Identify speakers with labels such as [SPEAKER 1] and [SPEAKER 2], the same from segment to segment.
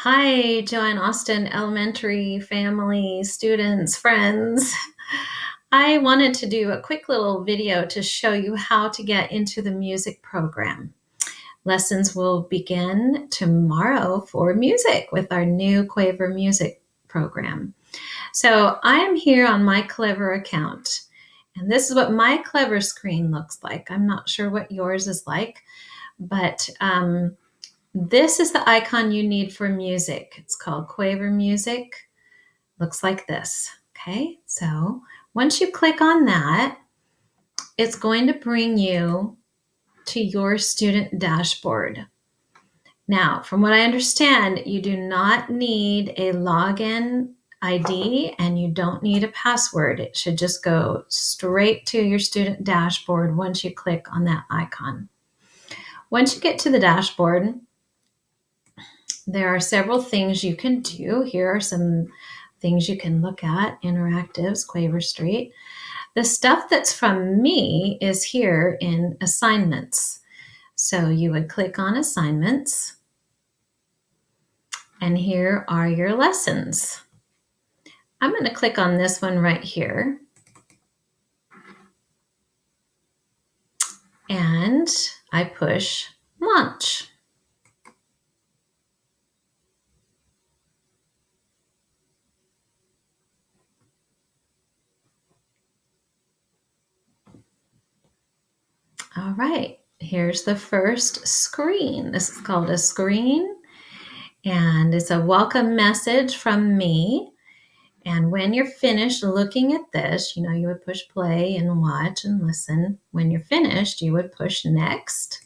[SPEAKER 1] Hi, Joanne Austin Elementary family, students, friends. I wanted to do a quick little video to show you how to get into the music program. Lessons will begin tomorrow for music with our new Quaver music program. So I am here on my Clever account, and this is what my Clever screen looks like. I'm not sure what yours is like, but this is the icon you need for music. It's called Quaver Music. Looks like this. Okay, so once you click on that, it's going to bring you to your student dashboard. Now, from what I understand, you do not need a login ID and you don't need a password. It should just go straight to your student dashboard once you click on that icon. Once you get to the dashboard, there are several things you can do. Here are some things you can look at. Interactives, Quaver Street. The stuff that's from me is here in assignments. So you would click on assignments, and here are your lessons. I'm going to click on this one right here. And I push launch. All right, here's the first screen. This is called a screen, and it's a welcome message from me. And when you're finished looking at this, you would push play and watch and listen. When you're finished, you would push next.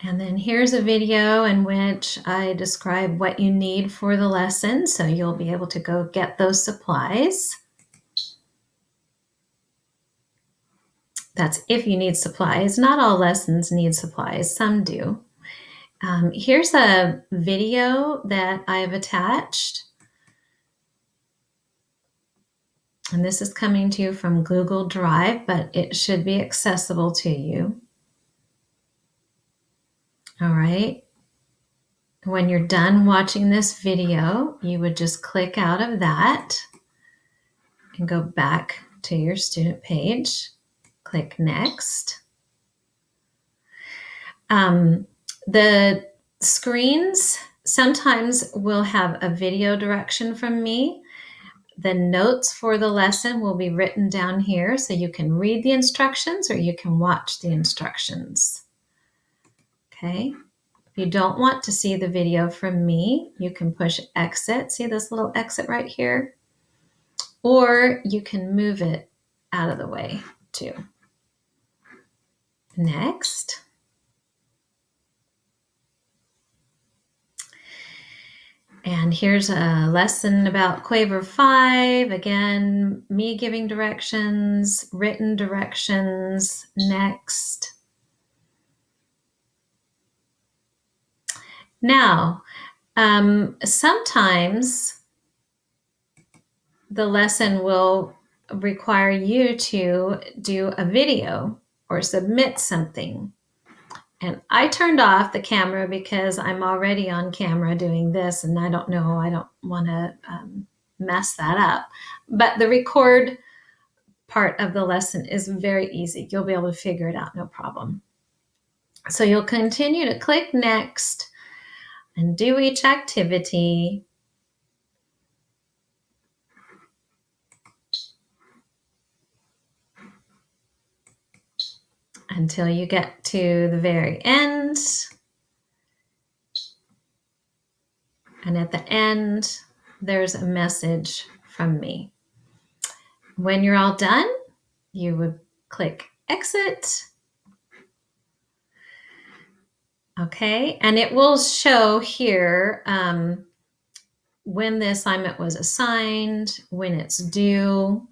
[SPEAKER 1] And then here's a video in which I describe what you need for the lesson, so you'll be able to go get those supplies. That's if you need supplies. Not all lessons need supplies, some do. Here's a video that I've attached. And this is coming to you from Google Drive, but it should be accessible to you. All right. When you're done watching this video, you would just click out of that and go back to your student page. Click next. The screens sometimes will have a video direction from me. The notes for the lesson will be written down here, so you can read the instructions or you can watch the instructions. Okay. If you don't want to see the video from me, you can push exit. See this little exit right here? Or you can move it out of the way too. Next. And here's a lesson about Quaver 5. Again, me giving directions, written directions. Next. Now, sometimes the lesson will require you to do a video or submit something. And I turned off the camera because I'm already on camera doing this, and I don't want to mess that up. But the record part of the lesson is very easy. You'll be able to figure it out, no problem. So you'll continue to click next and do each activity. Until you get to the very end. And at the end, there's a message from me. When you're all done, you would click exit. Okay, and it will show here when the assignment was assigned, when it's due,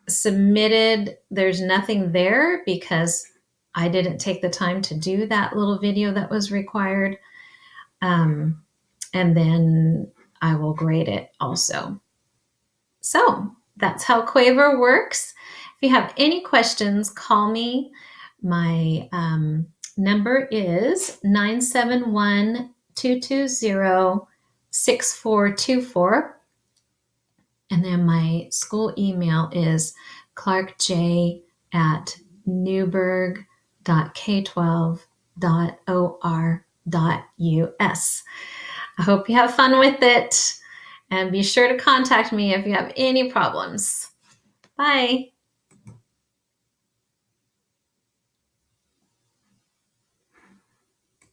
[SPEAKER 1] submitted. There's nothing there because I didn't take the time to do that little video that was required. And then I will grade it also. So that's how Quaver works. If you have any questions, call me. My number is 971-220-6424. And then my school email is clarkj@newberg.k12.or.us. I hope you have fun with it, and be sure to contact me if you have any problems. Bye.